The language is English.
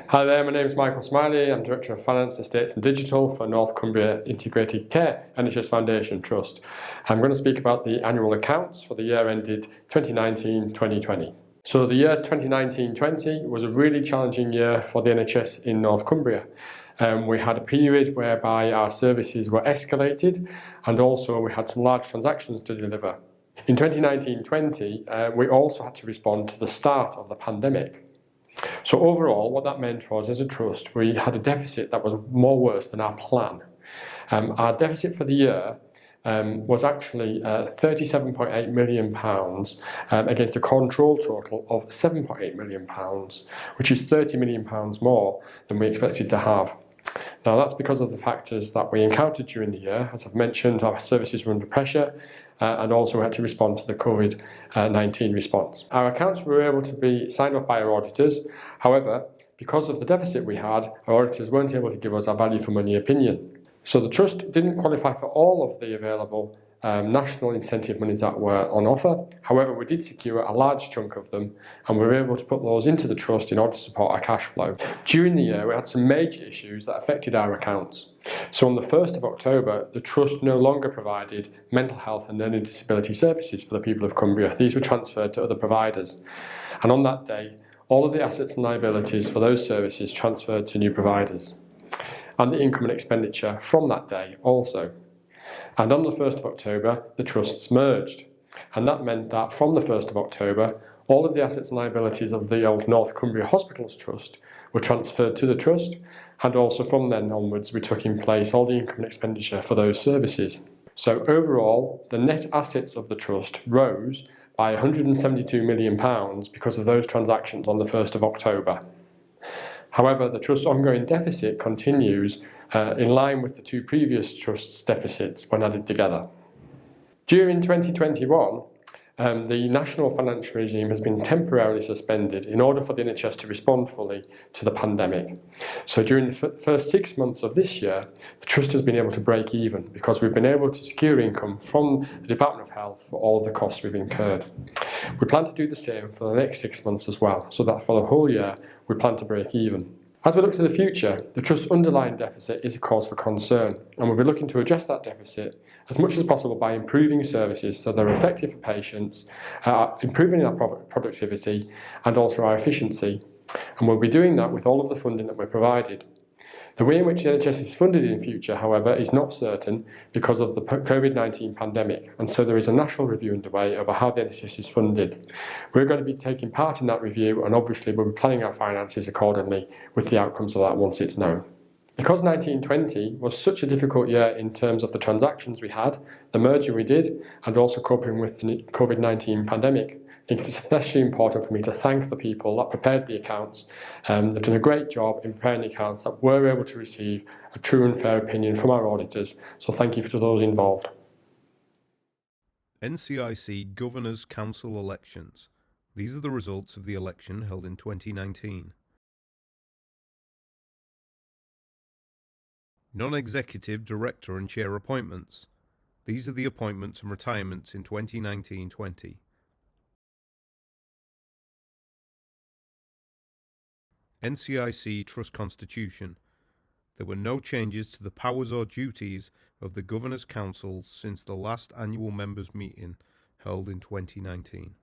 Hi there, my name is Michael Smiley. I'm Director of Finance, Estates and Digital for North Cumbria Integrated Care NHS Foundation Trust. I'm going to speak about the annual accounts for the year ended 2019-2020. So the year 2019-20 was a really challenging year for the NHS in North Cumbria. We had a period whereby our services were escalated and also we had some large transactions to deliver. In 2019-20, we also had to respond to the start of the pandemic. So overall, what that meant was, as a trust, we had a deficit that was more worse than our plan. Our deficit for the year was actually £37.8 million against a control total of £7.8 million, which is £30 million more than we expected to have. Now that's because of the factors that we encountered during the year. As I've mentioned, our services were under pressure and also we had to respond to the COVID-19 response. Our accounts were able to be signed off by our auditors. However, because of the deficit we had, our auditors weren't able to give us our value for money opinion. So the trust didn't qualify for all of the available national incentive monies that were on offer. However, we did secure a large chunk of them and we were able to put those into the trust in order to support our cash flow. During the year, we had some major issues that affected our accounts. So on the 1st of October, the trust no longer provided mental health and learning disability services for the people of Cumbria. These were transferred to other providers. And on that day, all of the assets and liabilities for those services transferred to new providers. And the income and expenditure from that day also. And on the 1st of October, the trusts merged. And that meant that from the 1st of October, all of the assets and liabilities of the old North Cumbria Hospitals Trust were transferred to the trust. And also from then onwards, we took in place all the income and expenditure for those services. So overall, the net assets of the trust rose by £172 million because of those transactions on the 1st of October. However, the trust's ongoing deficit continues in line with the two previous trusts' deficits when added together. During 2021, the national financial regime has been temporarily suspended in order for the NHS to respond fully to the pandemic. So during the first 6 months of this year, the trust has been able to break even because we've been able to secure income from the Department of Health for all of the costs we've incurred. We plan to do the same for the next 6 months as well, so that for the whole year we plan to break even. As we look to the future, the trust's underlying deficit is a cause for concern, and we'll be looking to address that deficit as much as possible by improving services so they're effective for patients, improving our productivity and also our efficiency. And we'll be doing that with all of the funding that we're provided. The way in which the NHS is funded in future, however, is not certain because of the COVID-19 pandemic, and so there is a national review underway over how the NHS is funded. We're going to be taking part in that review, and obviously we'll be planning our finances accordingly with the outcomes of that once it's known. Because 1920 was such a difficult year in terms of the transactions we had, the merger we did, and also coping with the COVID-19 pandemic, I think it's especially important for me to thank the people that prepared the accounts. They've done a great job in preparing the accounts that were able to receive a true and fair opinion from our auditors. So thank you to those involved. Ncic Governors' Council elections. These are the results of the election held in 2019. Non-executive director and chair appointments. These are the appointments and retirements in 2019-20. Ncic Trust Constitution. There were no changes to the powers or duties of the Governors' Council since the last annual members' meeting held in 2019.